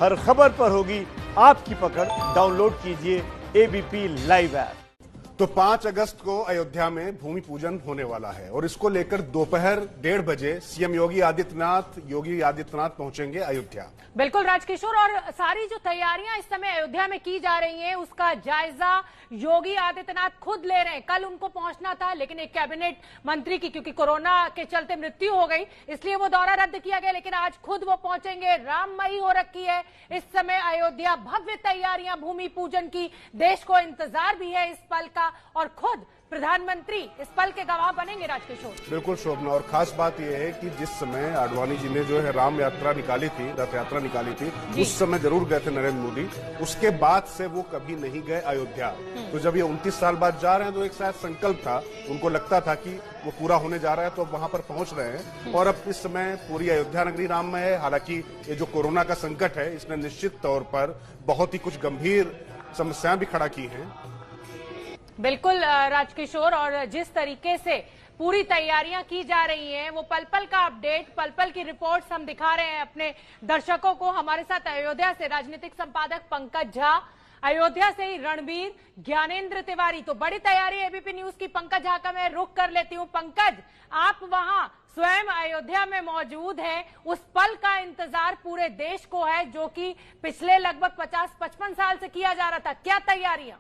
हर खबर पर होगी आपकी पकड़। डाउनलोड कीजिए एबीपी लाइव ऐप। तो 5 अगस्त को अयोध्या में भूमि पूजन होने वाला है और इसको लेकर दोपहर 1:30 बजे सीएम योगी आदित्यनाथ पहुंचेंगे अयोध्या। बिल्कुल राजकिशोर, और सारी जो तैयारियां इस समय अयोध्या में की जा रही हैं उसका जायजा योगी आदित्यनाथ खुद ले रहे हैं। कल उनको पहुंचना था, लेकिन एक कैबिनेट मंत्री की क्योंकि कोरोना के चलते मृत्यु हो गई, इसलिए वो दौरा रद्द किया गया, लेकिन आज खुद वो पहुंचेंगे। राममयी हो रखी है इस समय अयोध्या, भव्य तैयारियां भूमि पूजन की, देश को इंतजार भी है इस पल का, और खुद प्रधानमंत्री इस पल के गवाह बनेंगे। राजकिशोर बिल्कुल शोभना, और खास बात यह है कि जिस समय आडवाणी जी ने जो है राम यात्रा निकाली थी, रथ यात्रा निकाली थी, उस समय जरूर गए थे नरेंद्र मोदी। उसके बाद से वो कभी नहीं गए अयोध्या। तो जब ये 29 साल बाद जा रहे हैं तो एक शायद संकल्प था, उनको लगता था कि वो पूरा होने जा रहा है, तो अब वहां पर पहुंच रहे हैं। और अब इस समय पूरी अयोध्या नगरी राममय है। हालांकि ये जो कोरोना का संकट है, इसने निश्चित तौर पर बहुत ही कुछ गंभीर समस्याएं भी खड़ा की हैं। बिल्कुल राजकिशोर, और जिस तरीके से पूरी तैयारियां की जा रही हैं, वो पल पल का अपडेट, पल पल की रिपोर्ट्स हम दिखा रहे हैं अपने दर्शकों को। हमारे साथ अयोध्या से राजनीतिक संपादक पंकज झा, अयोध्या से ही रणबीर, ज्ञानेंद्र तिवारी। तो बड़ी तैयारी एबीपी न्यूज की। पंकज झा का मैं रुख कर लेती हूं। पंकज, आप वहां स्वयं अयोध्या में मौजूद हैं, उस पल का इंतजार पूरे देश को है जो कि पिछले लगभग 50-55 साल से किया जा रहा था। क्या तैयारियां?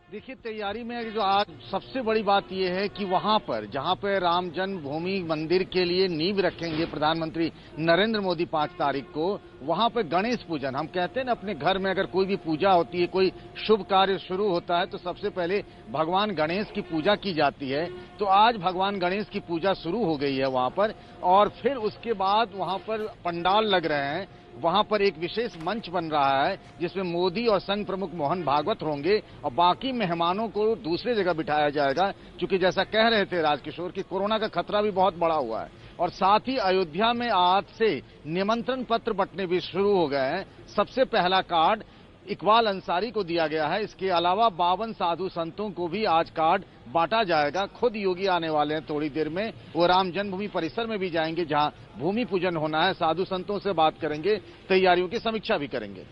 देखिए, तैयारी में जो आज सबसे बड़ी बात यह है कि वहां पर जहां पर राम जन्मभूमि मंदिर के लिए नींव रखेंगे प्रधानमंत्री नरेंद्र मोदी 5 तारीख को, वहां पर गणेश पूजन, हम कहते हैं ना, अपने घर में अगर कोई भी पूजा होती है, कोई शुभ कार्य शुरू होता है तो सबसे पहले भगवान गणेश की पूजा की जाती है। तो आज भगवान गणेश की पूजा शुरू हो गई है वहां पर, और फिर उसके बाद वहां पर पंडाल लग रहे हैं। वहां पर एक विशेष मंच बन रहा है जिसमें मोदी और संघ प्रमुख मोहन भागवत होंगे, और बाकी मेहमानों को दूसरी जगह बिठाया जाएगा, क्योंकि जैसा कह रहे थे राजकिशोर कि कोरोना का खतरा भी बहुत बड़ा हुआ है। और साथ ही अयोध्या में आज से निमंत्रण पत्र बंटने भी शुरू हो गए हैं। सबसे पहला कार्ड इकबाल अंसारी को दिया गया है। इसके अलावा 52 साधु संतों को भी आज कार्ड बांटा जाएगा। खुद योगी आने वाले हैं थोड़ी देर में, वो राम जन्मभूमि परिसर में भी जाएंगे जहां भूमि पूजन होना है, साधु संतों से बात करेंगे, तैयारियों की समीक्षा भी करेंगे।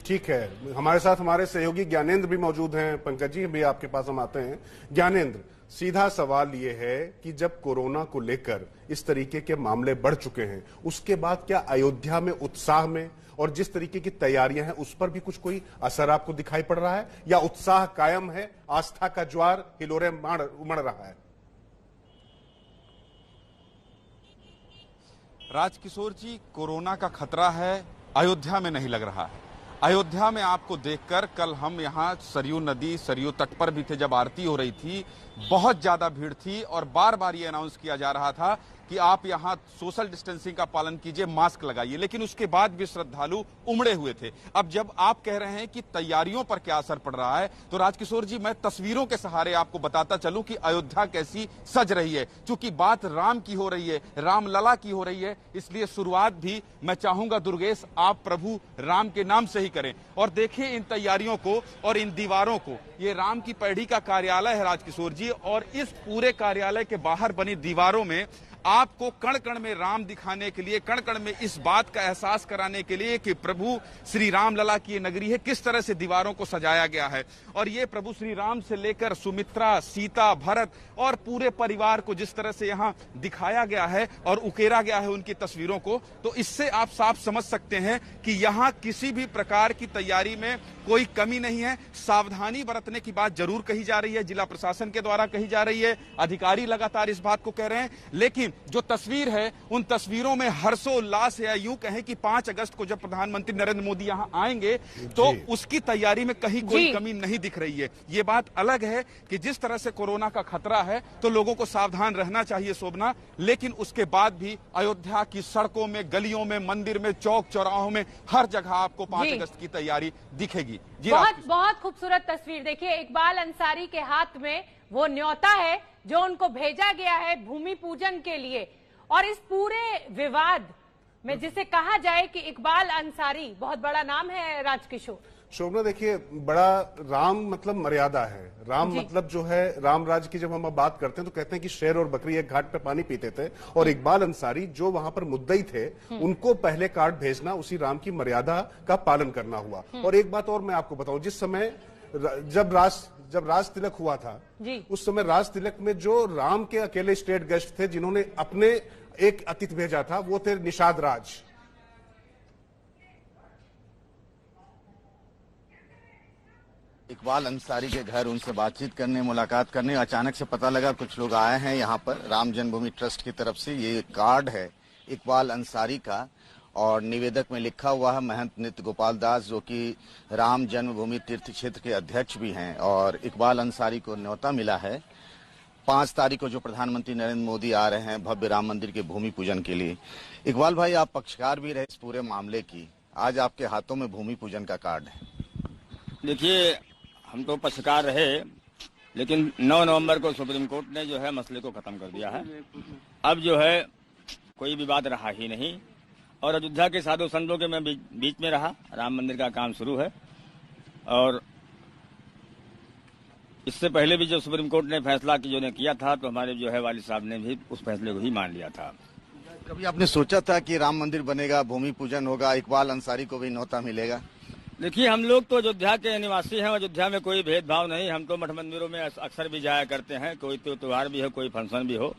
ठीक है, हमारे साथ हमारे सहयोगी ज्ञानेंद्र भी मौजूद हैं। पंकज जी, भी आपके पास हम आते हैं। ज्ञानेंद्र, सीधा सवाल ये है कि जब कोरोना को लेकर इस तरीके के मामले बढ़ चुके हैं, उसके बाद क्या अयोध्या में उत्साह में और जिस तरीके की तैयारियां हैं उस पर भी कुछ कोई असर आपको दिखाई पड़ रहा है, या उत्साह कायम है, आस्था का ज्वार हिलोरे उमड़ रहा है? राजकिशोर जी, कोरोना का खतरा है, अयोध्या में नहीं लग रहा है। अयोध्या में आपको देखकर, कल हम यहाँ सरयू नदी, सरयू तट पर भी थे जब आरती हो रही थी, बहुत ज्यादा भीड़ थी और बार बार ये अनाउंस किया जा रहा था कि आप यहाँ सोशल डिस्टेंसिंग का पालन कीजिए, मास्क लगाइए, लेकिन उसके बाद भी श्रद्धालु उमड़े हुए थे। अब जब आप कह रहे हैं कि तैयारियों पर क्या असर पड़ रहा है, तो राजकिशोर जी, मैं तस्वीरों के सहारे आपको बताता चलूं कि अयोध्या कैसी सज रही है। क्योंकि बात राम की हो रही है, रामलला की हो रही है, इसलिए शुरुआत भी मैं चाहूंगा दुर्गेश आप प्रभु राम के नाम से ही करें। और देखिए इन तैयारियों को और इन दीवारों को, ये राम की पैढ़ी का कार्यालय है राजकिशोर जी, और इस पूरे कार्यालय के बाहर बनी दीवारों में आपको कण कण में राम दिखाने के लिए, कण कण में इस बात का एहसास कराने के लिए कि प्रभु श्री राम लला की ये नगरी है, किस तरह से दीवारों को सजाया गया है। और ये प्रभु श्री राम से लेकर सुमित्रा, सीता, भरत और पूरे परिवार को जिस तरह से यहाँ दिखाया गया है और उकेरा गया है उनकी तस्वीरों को, तो इससे आप साफ समझ सकते हैं कि यहाँ किसी भी प्रकार की तैयारी में कोई कमी नहीं है। सावधानी बरतने की बात जरूर कही जा रही है, जिला प्रशासन के द्वारा कही जा रही है, अधिकारी लगातार इस बात को कह रहे हैं, लेकिन जो तस्वीर है उन तस्वीरों में हर्षोल्लास है। यूं कहें कि 5 अगस्त को जब प्रधानमंत्री नरेंद्र मोदी यहां आएंगे तो उसकी तैयारी में कहीं कोई कमी नहीं दिख रही है। ये बात अलग है कि जिस तरह से कोरोना का खतरा है तो लोगों को सावधान रहना चाहिए शोभना, लेकिन उसके बाद भी अयोध्या की सड़कों में, गलियों में, मंदिर में, चौक चौराहों में हर जगह आपको 5 अगस्त की तैयारी दिखेगी। बहुत बहुत खूबसूरत तस्वीर देखिए, इकबाल अंसारी के हाथ में वो न्योता है जो उनको भेजा गया है भूमि पूजन के लिए। और इस पूरे विवाद में जिसे कहा जाए कि इकबाल अंसारी बहुत बड़ा नाम है राजकिशोर। शोभना, देखिए, बड़ा राम मतलब मर्यादा है। राम मतलब जो है, राम राज्य की जब हम बात करते हैं तो कहते हैं कि शेर और बकरी एक घाट पे पानी पीते थे, और इकबाल अंसारी जो वहां पर मुद्दई थे उनको पहले कार्ड भेजना उसी राम की मर्यादा का पालन करना हुआ। और एक बात और मैं आपको बताऊं, जिस समय जब राज तिलक हुआ था उस समय राज तिलक में जो राम के अकेले स्टेट गेस्ट थे जिन्होंने अपने एक अतिथि भेजा था वो थे निषाद राज। इकबाल अंसारी के घर उनसे बातचीत करने, मुलाकात करने, अचानक से पता लगा कुछ लोग आए हैं यहाँ पर राम जन्मभूमि ट्रस्ट की तरफ से। ये कार्ड है इकबाल अंसारी का और निवेदक में लिखा हुआ है महंत नित्य गोपाल दास, जो कि राम जन्मभूमि तीर्थ क्षेत्र के अध्यक्ष भी हैं। और इकबाल अंसारी को न्योता मिला है 5 तारीख को जो प्रधानमंत्री नरेंद्र मोदी आ रहे हैं भव्य राम मंदिर के भूमि पूजन के लिए। इकबाल भाई, आप पक्षकार भी रहे इस पूरे मामले की, आज आपके हाथों में भूमि पूजन का कार्ड है। देखिए, हम तो पक्षकार रहे, लेकिन 9 नवंबर को सुप्रीम कोर्ट ने जो है मसले को खत्म कर दिया है। अब जो है कोई विवाद रहा ही नहीं, और अयोध्या के साधु संतों के मैं बीच में रहा। राम मंदिर का काम शुरू है, और इससे पहले भी जो सुप्रीम कोर्ट ने फैसला जो ने किया था तो हमारे जो है वालिद साहब ने भी उस फैसले को ही मान लिया था। कभी आपने सोचा था कि राम मंदिर बनेगा, भूमि पूजन होगा, इकबाल अंसारी को भी न्योता मिलेगा? देखिए, हम लोग तो अयोध्या के निवासी हैं, अयोध्या में कोई भेदभाव नहीं। हम तो मठ मंदिरों में अक्सर भी जाया करते हैं, कोई तो त्योहार भी हो, कोई फंक्शन भी हो,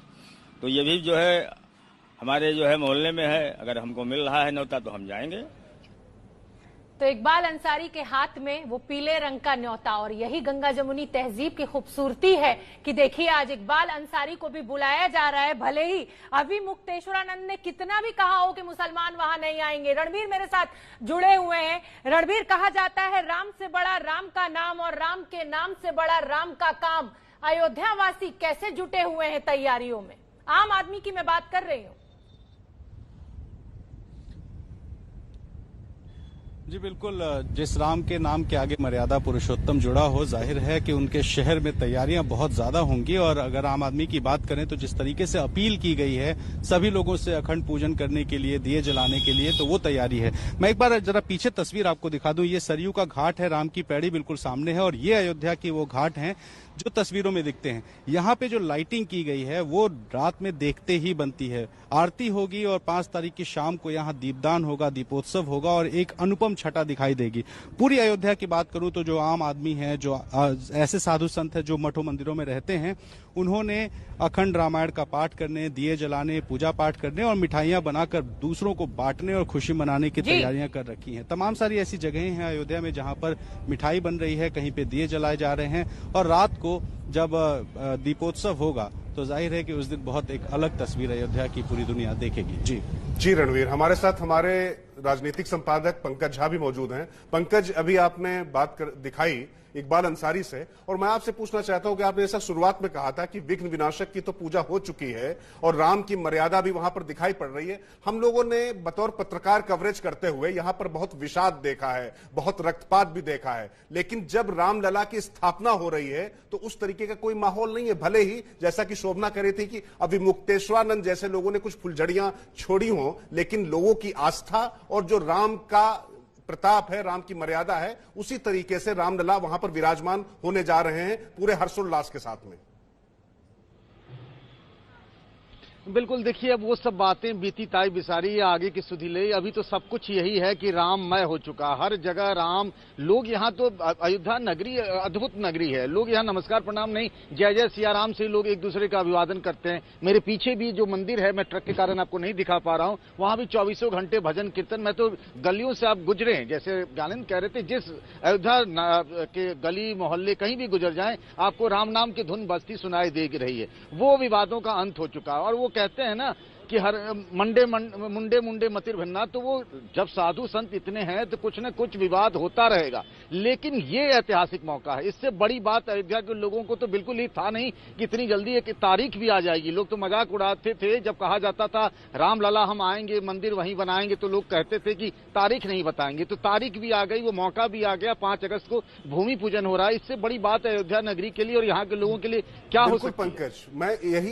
तो ये भी जो है हमारे जो है मोहल्ले में है। अगर हमको मिल रहा है न्योता तो हम जाएंगे। तो इकबाल अंसारी के हाथ में वो पीले रंग का न्योता, और यही गंगा जमुनी तहजीब की खूबसूरती है कि देखिए आज इकबाल अंसारी को भी बुलाया जा रहा है। भले ही अभी मुक्तेश्वरानंद ने कितना भी कहा हो कि मुसलमान वहां नहीं आएंगे। रणबीर मेरे साथ जुड़े हुए हैं। रणबीर, कहा जाता है राम से बड़ा राम का नाम और राम के नाम से बड़ा राम का काम। अयोध्या वासी कैसे जुटे हुए हैं तैयारियों में? आम आदमी की मैं बात कर रही हूं। जी बिल्कुल, जिस राम के नाम के आगे मर्यादा पुरुषोत्तम जुड़ा हो, जाहिर है कि उनके शहर में तैयारियां बहुत ज्यादा होंगी। और अगर आम आदमी की बात करें तो जिस तरीके से अपील की गई है सभी लोगों से अखंड पूजन करने के लिए, दिए जलाने के लिए, तो वो तैयारी है। मैं एक बार जरा पीछे तस्वीर आपको दिखा दूं। ये सरयू का घाट है, राम की पैड़ी बिल्कुल सामने है, और ये अयोध्या की वो घाट है जो तस्वीरों में दिखते हैं। यहाँ पे जो लाइटिंग की गई है वो रात में देखते ही बनती है। आरती होगी और 5 तारीख की शाम को यहाँ दीपदान होगा, दीपोत्सव होगा, और एक अनुपम छटा दिखाई देगी। पूरी अयोध्या की बात करूं तो जो आम आदमी है, जो ऐसे साधु संत है जो मठों मंदिरों में रहते हैं, उन्होंने अखंड रामायण का पाठ करने, दिए जलाने, पूजा पाठ करने और मिठाइयां बनाकर दूसरों को बांटने और खुशी मनाने की तैयारियां कर रखी हैं। तमाम सारी ऐसी जगहें हैं अयोध्या में जहां पर मिठाई बन रही है, कहीं पे दिए जलाए जा रहे हैं। और रात को जब दीपोत्सव होगा तो जाहिर है कि उस दिन बहुत एक अलग तस्वीर अयोध्या की पूरी दुनिया देखेगी। जी रणवीर, हमारे साथ हमारे राजनीतिक संपादक पंकज झा भी मौजूद हैं। पंकज, अभी आपने बात दिखाई इकबाल अंसारी से, और मैं आपसे पूछना चाहता हूं कि आपने जैसा शुरुआत में कहा था कि विघ्न विनाशक की तो पूजा हो चुकी है और राम की मर्यादा भी वहां पर दिखाई पड़ रही है। हम लोगों ने बतौर पत्रकार कवरेज करते हुए यहां पर बहुत विषाद देखा है, बहुत रक्तपात भी देखा है, लेकिन जब रामलला की स्थापना हो रही है तो उस तरीके का कोई माहौल नहीं है। भले ही जैसा कि शोभना कह रही थी कि अभी मुक्तेश्वरानंद जैसे लोगों ने कुछ फुलझड़ियां छोड़ी हों, लेकिन लोगों की आस्था और जो राम का प्रताप है, राम की मर्यादा है, उसी तरीके से रामलला वहां पर विराजमान होने जा रहे हैं पूरे हर्षोल्लास के साथ में। बिल्कुल, देखिए अब वो सब बातें बीती ताई बिसारी या आगे की सुधी ले, अभी तो सब कुछ यही है कि राममय हो चुका, हर जगह राम। लोग यहाँ तो अयोध्या नगरी अद्भुत नगरी है, लोग यहाँ नमस्कार प्रणाम नहीं, जय जय सिया राम से लोग एक दूसरे का अभिवादन करते हैं। मेरे पीछे भी जो मंदिर है, मैं ट्रक के कारण आपको नहीं दिखा पा रहा हूँ, वहां भी 24 घंटे भजन कीर्तन। मैं तो गलियों से आप गुजरे हैं, जैसे गालिन कह रहे थे, जिस अयोध्या के गली मोहल्ले कहीं भी गुजर जाए आपको राम नाम की धुन बजती सुनाई दे रही है। वो विवादों का अंत हो चुका है। और वो कहते हैं ना कि हर मुंडे मुंडे मतिर भिन्ना, तो वो जब साधु संत इतने हैं तो कुछ न कुछ विवाद होता रहेगा। लेकिन ये ऐतिहासिक मौका है, इससे बड़ी बात अयोध्या के लोगों को तो बिल्कुल ही था नहीं कि इतनी जल्दी एक तारीख भी आ जाएगी। लोग तो मजाक उड़ाते थे जब कहा जाता था रामलला हम आएंगे, मंदिर वहीं बनाएंगे, तो लोग कहते थे कि तारीख नहीं बताएंगे। तो तारीख भी आ गई, वो मौका भी आ गया, 5 अगस्त को भूमि पूजन हो रहा है। इससे बड़ी बात अयोध्या नगरी के लिए और यहाँ के लोगों के लिए क्या हो सकती है? पंकज, मैं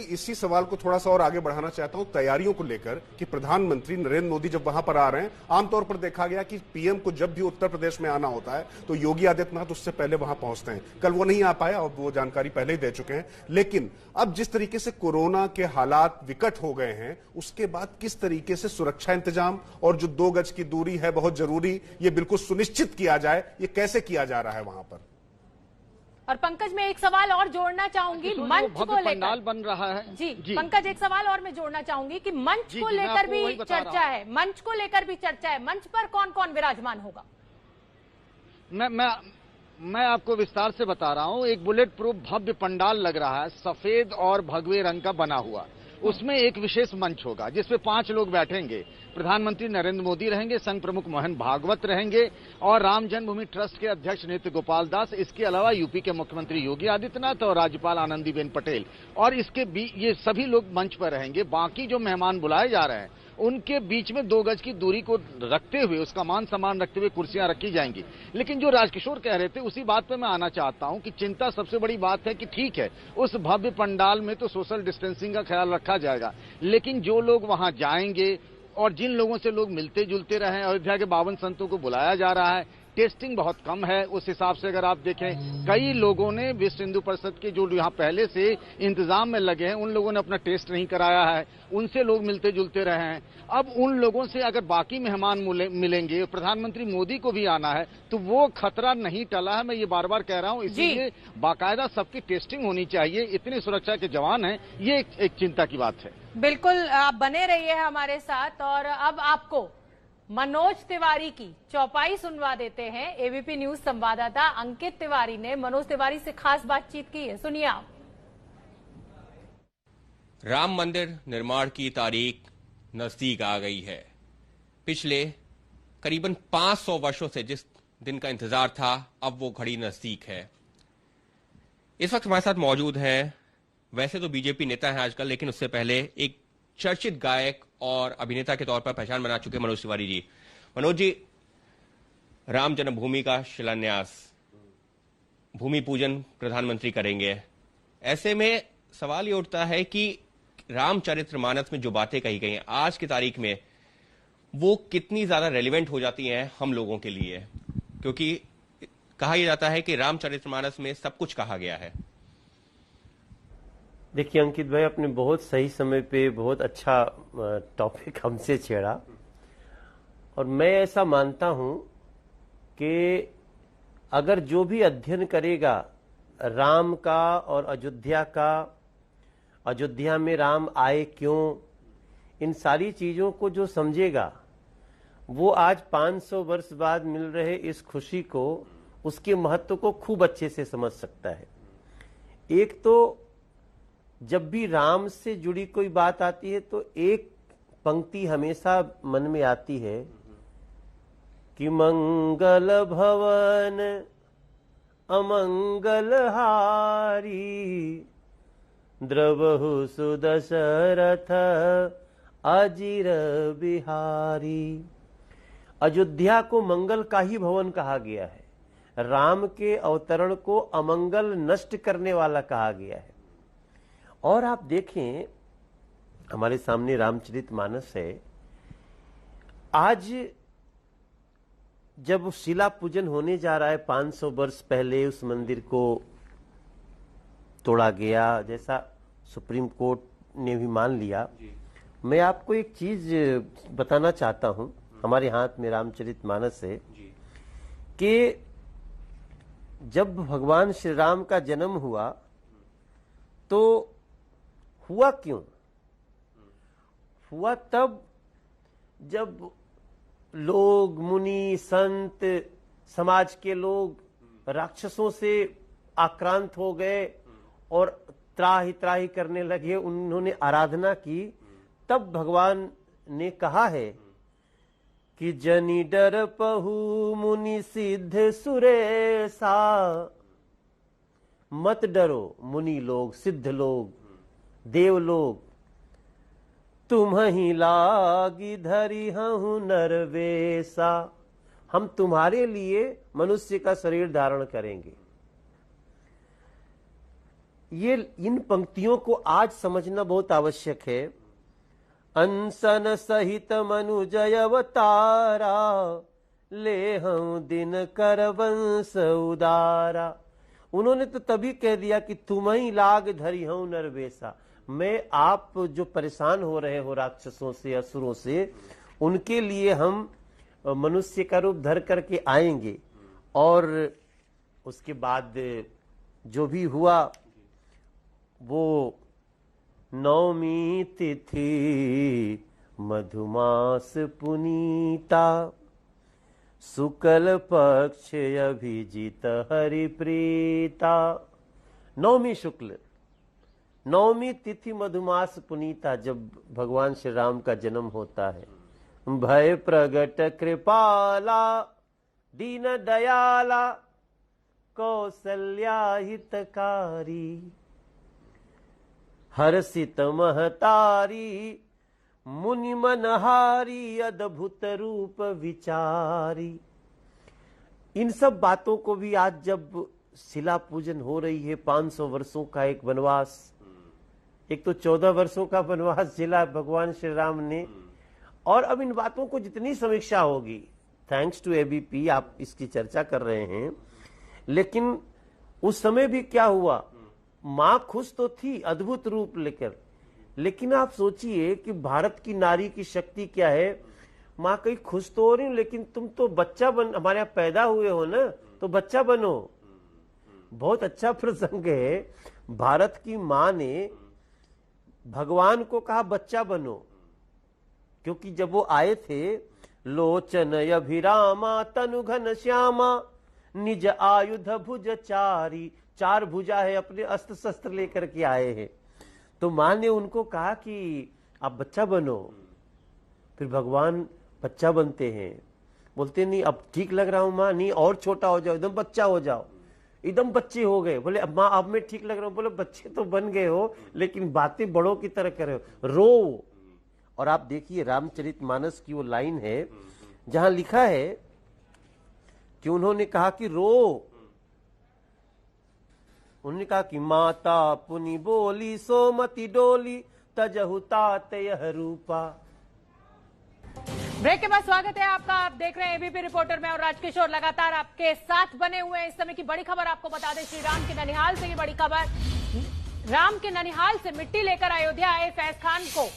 इसी सवाल को थोड़ा सा और आगे बढ़ाना चाहता हूँ। तैयारियों को लेकर कि प्रधानमंत्री नरेंद्र मोदी जब वहां पर आ रहे हैं, आमतौर पर देखा गया कि पीएम को जब भी उत्तर प्रदेश में आना होता है तो योगी आदित्यनाथ उससे पहले वहां पहुंचते हैं। कल वो नहीं आ पाए और वो जानकारी पहले ही दे चुके हैं। लेकिन अब जिस तरीके से कोरोना के हालात विकट हो गए हैं, उसके बाद किस तरीके से सुरक्षा इंतजाम और जो 2 गज की दूरी है बहुत जरूरी, ये बिल्कुल सुनिश्चित किया जाए, ये कैसे किया जा रहा है वहां पर? और पंकज, मैं एक सवाल और जोड़ना चाहूंगी मंच को लेकर। पंडाल बन रहा है जी पंकज, एक सवाल और मैं जोड़ना चाहूंगी कि मंच को लेकर भी चर्चा है, मंच को लेकर भी चर्चा है, मंच पर कौन कौन विराजमान होगा? मैं आपको विस्तार से बता रहा हूं। एक बुलेट प्रूफ भव्य पंडाल लग रहा है, सफेद और भगवे रंग का बना हुआ। उसमें एक विशेष मंच होगा जिसपे 5 लोग बैठेंगे। प्रधानमंत्री नरेंद्र मोदी रहेंगे, संघ प्रमुख मोहन भागवत रहेंगे और राम जन्मभूमि ट्रस्ट के अध्यक्ष नृत्य गोपाल दास, इसके अलावा यूपी के मुख्यमंत्री योगी आदित्यनाथ और राज्यपाल आनंदीबेन पटेल, और इसके ये सभी लोग मंच पर रहेंगे। बाकी जो मेहमान बुलाए जा रहे हैं उनके बीच में 2 गज की दूरी को रखते हुए, उसका मान सम्मान रखते हुए कुर्सियां रखी जाएंगी। लेकिन जो राजकिशोर कह रहे थे उसी बात पे मैं आना चाहता हूं कि चिंता सबसे बड़ी बात है कि ठीक है, उस भव्य पंडाल में तो सोशल डिस्टेंसिंग का ख्याल रखा जाएगा, लेकिन जो लोग वहां जाएंगे और जिन लोगों से लोग मिलते जुलते रहे, अयोध्या के 52 संतों को बुलाया जा रहा है, टेस्टिंग बहुत कम है। उस हिसाब से अगर आप देखें, कई लोगों ने विश्व हिंदू परिषद के जो यहाँ पहले से इंतजाम में लगे हैं, उन लोगों ने अपना टेस्ट नहीं कराया है, उनसे लोग मिलते जुलते रहे हैं। अब उन लोगों से अगर बाकी मेहमान मिलेंगे, प्रधानमंत्री मोदी को भी आना है, तो वो खतरा नहीं टला है। मैं ये बार बार कह रहा हूँ, इसीलिए बाकायदा सबकी टेस्टिंग होनी चाहिए। इतनी सुरक्षा के जवान हैं, ये एक चिंता की बात है। बिल्कुल, आप बने रहिए हमारे साथ। और अब आपको मनोज तिवारी की चौपाई सुनवा देते हैं। एबीपी न्यूज संवाददाता अंकित तिवारी ने मनोज तिवारी से खास बातचीत की है, सुनिए आप। राम मंदिर निर्माण की तारीख नजदीक आ गई है। पिछले करीबन 500 वर्षों से जिस दिन का इंतजार था, अब वो घड़ी नजदीक है। इस वक्त हमारे साथ मौजूद हैं, वैसे तो बीजेपी नेता हैं आजकल, लेकिन उससे पहले एक चर्चित गायक और अभिनेता के तौर पर पहचान बना चुके मनोज तिवारी जी। मनोज जी, राम जन्मभूमि का शिलान्यास, भूमि पूजन प्रधानमंत्री करेंगे। ऐसे में सवाल ये उठता है कि रामचरितमानस में जो बातें कही गई हैं आज की तारीख में, वो कितनी ज्यादा रेलिवेंट हो जाती हैं हम लोगों के लिए, क्योंकि कहा यह जाता है कि रामचरितमानस में सब कुछ कहा गया है। देखिए अंकित भाई, आपने बहुत सही समय पे बहुत अच्छा टॉपिक हमसे छेड़ा, और मैं ऐसा मानता हूं कि अगर जो भी अध्ययन करेगा राम का और अयोध्या का, अयोध्या में राम आए क्यों, इन सारी चीजों को जो समझेगा, वो आज 500 वर्ष बाद मिल रहे इस खुशी को, उसके महत्व को खूब अच्छे से समझ सकता है। एक तो जब भी राम से जुड़ी कोई बात आती है तो एक पंक्ति हमेशा मन में आती है कि मंगल भवन अमंगल हारी, द्रवहु सुदशरथ अजिर बिहारी। अयोध्या को मंगल का ही भवन कहा गया है, राम के अवतरण को अमंगल नष्ट करने वाला कहा गया है। और आप देखें, हमारे सामने रामचरितमानस है। आज जब शिला पूजन होने जा रहा है, 500 वर्ष पहले उस मंदिर को तोड़ा गया, जैसा सुप्रीम कोर्ट ने भी मान लिया। मैं आपको एक चीज बताना चाहता हूं, हमारे हाथ में रामचरितमानस है, कि जब भगवान श्री राम का जन्म हुआ तो हुआ क्यों? हुआ तब जब लोग, मुनि, संत, समाज के लोग राक्षसों से आक्रांत हो गए और त्राही त्राही करने लगे, उन्होंने आराधना की। तब भगवान ने कहा है कि जनि डर पहु मुनि सिद्ध सुरेसा, मत डरो मुनि लोग, सिद्ध लोग, देव लोग, तुम ही लागी धरी हूं नरवेसा, हम तुम्हारे लिए मनुष्य का शरीर धारण करेंगे। ये इन पंक्तियों को आज समझना बहुत आवश्यक है। अनसन सहित मनुजय अवतारा, ले हम दिन कर वंश उदारा। उन्होंने तो तभी कह दिया कि तुम ही लाग धरी हूं नरवेशा। मैं आप जो परेशान हो रहे हो राक्षसों से, असुरों से, उनके लिए हम मनुष्य का रूप धर करके आएंगे। और उसके बाद जो भी हुआ वो नवमी तिथि मधुमास पुनीता, शुक्ल पक्ष अभिजित हरिप्रीता। नवमी शुक्ल, नवमी तिथि मधुमास पुनीता, जब भगवान श्री राम का जन्म होता है। भय प्रगट कृपाला, दीन दयाला, कौसल्या हितकारी, हर्षित महतारी, मुनि मनहारी, अद्भुत रूप विचारी। इन सब बातों को भी आज जब शिला पूजन हो रही है, 500 वर्षों का एक वनवास, एक तो 14 वर्षों का वनवास झेला भगवान श्री राम ने, और अब इन बातों को जितनी समीक्षा होगी, थैंक्स टू एबीपी आप इसकी चर्चा कर रहे हैं, लेकिन उस समय भी क्या हुआ, मां खुश तो थी अद्भुत रूप लेकर, लेकिन आप सोचिए कि भारत की नारी की शक्ति क्या है। मां कहीं खुश तो हो रही, लेकिन तुम तो बच्चा बन, हमारे यहाँ पैदा हुए हो ना, तो बच्चा बनो। बहुत अच्छा प्रसंग है। भारत की मां ने भगवान को कहा बच्चा बनो, क्योंकि जब वो आए थे, लोचन अभिरामा तनु घन श्यामा, निज आयुध भुज चारी, 4 भुजा है, अपने अस्त्र शस्त्र लेकर के आए हैं। तो मां ने उनको कहा कि आप बच्चा बनो। फिर भगवान बच्चा बनते हैं, बोलते नहीं अब ठीक लग रहा हूं मां, नहीं और छोटा हो जाओ, एकदम बच्चा हो जाओ। एकदम बच्चे हो गए, बोले अब मां अब मैं ठीक लग रहा हूं। बोले बच्चे तो बन गए हो, लेकिन बातें बड़ों की तरह कर रहे हो, रो। और आप देखिए रामचरितमानस की वो लाइन है जहां लिखा है कि उन्होंने कहा कि रो। उन्होंने कहा कि माता पुनि बोली, सोमति डोली, तजहु तात यह रूपा। ब्रेक के बाद स्वागत है आपका। आप देख रहे हैं एबीपी रिपोर्टर में और राजकिशोर लगातार आपके साथ बने हुए हैं। इस समय की बड़ी खबर आपको बता दें, श्री राम के ननिहाल से ये बड़ी खबर। राम के ननिहाल से मिट्टी लेकर अयोध्या आए फैज खान को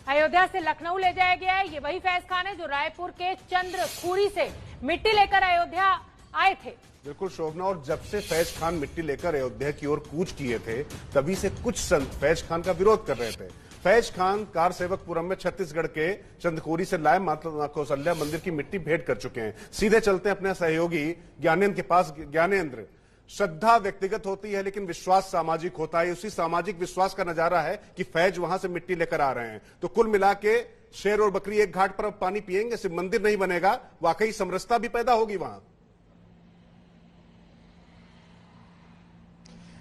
अयोध्या से लखनऊ ले जाया गया है। ये वही फैज खान है जो रायपुर के चंद्रखुरी से मिट्टी लेकर अयोध्या आए थे। बिल्कुल शोभना, और जब से फैज खान मिट्टी लेकर अयोध्या की ओर कूच किए थे, तभी से कुछ संत फैज खान का विरोध कर रहे थे। फैज खान कार सेवकपुरम में छत्तीसगढ़ के चंद्रखुरी से लाए माता कौशल्या मंदिर की मिट्टी भेंट कर चुके हैं। सीधे चलते हैं अपने सहयोगी ज्ञानेंद्र के पास। ज्ञानेंद्र, श्रद्धा व्यक्तिगत होती है लेकिन विश्वास सामाजिक होता है। उसी सामाजिक विश्वास का नजारा है कि फैज वहां से मिट्टी लेकर आ रहे हैं। तो कुल मिला के शेर और बकरी एक घाट पर अब पानी पिएंगे, सिर्फ मंदिर नहीं बनेगा, वाकई समरसता भी पैदा होगी वहां।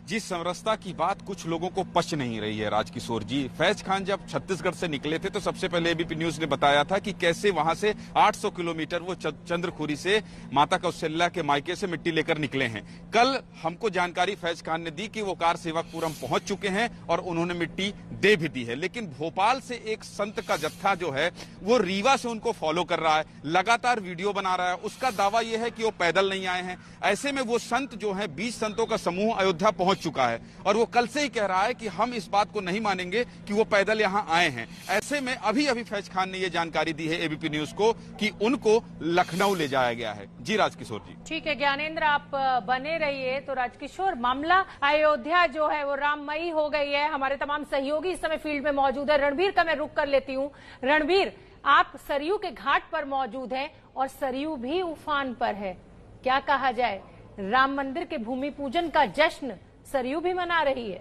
जिस समरसता की बात कुछ लोगों को पच नहीं रही है राजकिशोर जी। फैज खान जब छत्तीसगढ़ से निकले थे तो सबसे पहले एबीपी न्यूज ने बताया था कि कैसे वहां से 800 किलोमीटर वो चंद्रखुरी से माता कौशल्या के मायके से मिट्टी लेकर निकले हैं। कल हमको जानकारी फैज खान ने दी कि वो कार सेवकपुरम पहुंच चुके हैं और उन्होंने मिट्टी दे भी दी है। लेकिन भोपाल से एक संत का जत्था जो है वो रीवा से उनको फॉलो कर रहा है, लगातार वीडियो बना रहा है। उसका दावा यह है कि वो पैदल नहीं आए हैं। ऐसे में वो संत जो है 20 संतों का समूह अयोध्या पहुंच चुका है और वो कल से ही कह रहा है कि हम इस बात को नहीं मानेंगे कि वो पैदल यहां आए हैं। ऐसे में अभी अभी फैज खान ने ये जानकारी दी है एबीपी न्यूज को कि उनको लखनऊ ले जाया गया है। जी राजकिशोर जी। ठीक है ज्ञानेंद्र, आप बने रहिए। तो राजकिशोर, मामला अयोध्या जो है वो राममयी हो गई है। हमारे तमाम सहयोगी इस समय फील्ड में मौजूद है। रणबीर का मैं रुख कर लेती हूँ। रणबीर, आप सरयू के घाट पर मौजूद हैं और सरयू भी उफान पर है। क्या कहा जाए, राम मंदिर के भूमि पूजन का जश्न सरयू भी मना रही है।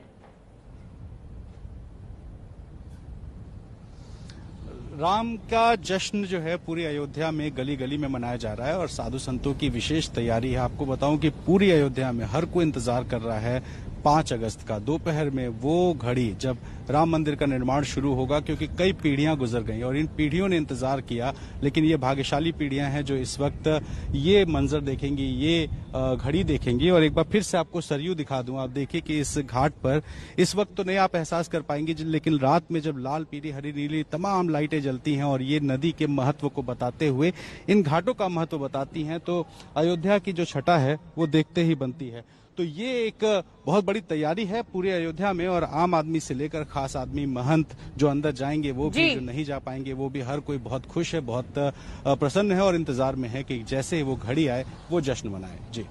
राम का जश्न जो है पूरी अयोध्या में गली गली में मनाया जा रहा है और साधु संतों की विशेष तैयारी है। आपको बताऊं कि पूरी अयोध्या में हर कोई इंतजार कर रहा है 5 अगस्त का दोपहर में वो घड़ी जब राम मंदिर का निर्माण शुरू होगा, क्योंकि कई पीढ़ियां गुजर गई और इन पीढ़ियों ने इंतजार किया, लेकिन ये भाग्यशाली पीढ़ियां हैं जो इस वक्त ये मंजर देखेंगी, ये घड़ी देखेंगी। और एक बार फिर से आपको सरयू दिखा दूं, आप देखिए कि इस घाट पर इस वक्त तो नहीं आप एहसास कर पाएंगे, लेकिन रात में जब लाल, पीली, हरी, नीली तमाम लाइटें जलती हैं और ये नदी के महत्व को बताते हुए, इन घाटों का महत्व बताती हैं, तो अयोध्या की जो छटा है वो देखते ही बनती है। तो ये एक बहुत बड़ी तैयारी है पूरे अयोध्या में, और आम आदमी से लेकर खास आदमी, महंत जो अंदर जाएंगे वो भी, जो नहीं जा पाएंगे वो भी, हर कोई बहुत खुश है, बहुत प्रसन्न है और इंतजार में है कि जैसे ही वो घड़ी आए वो जश्न मनाए। जी।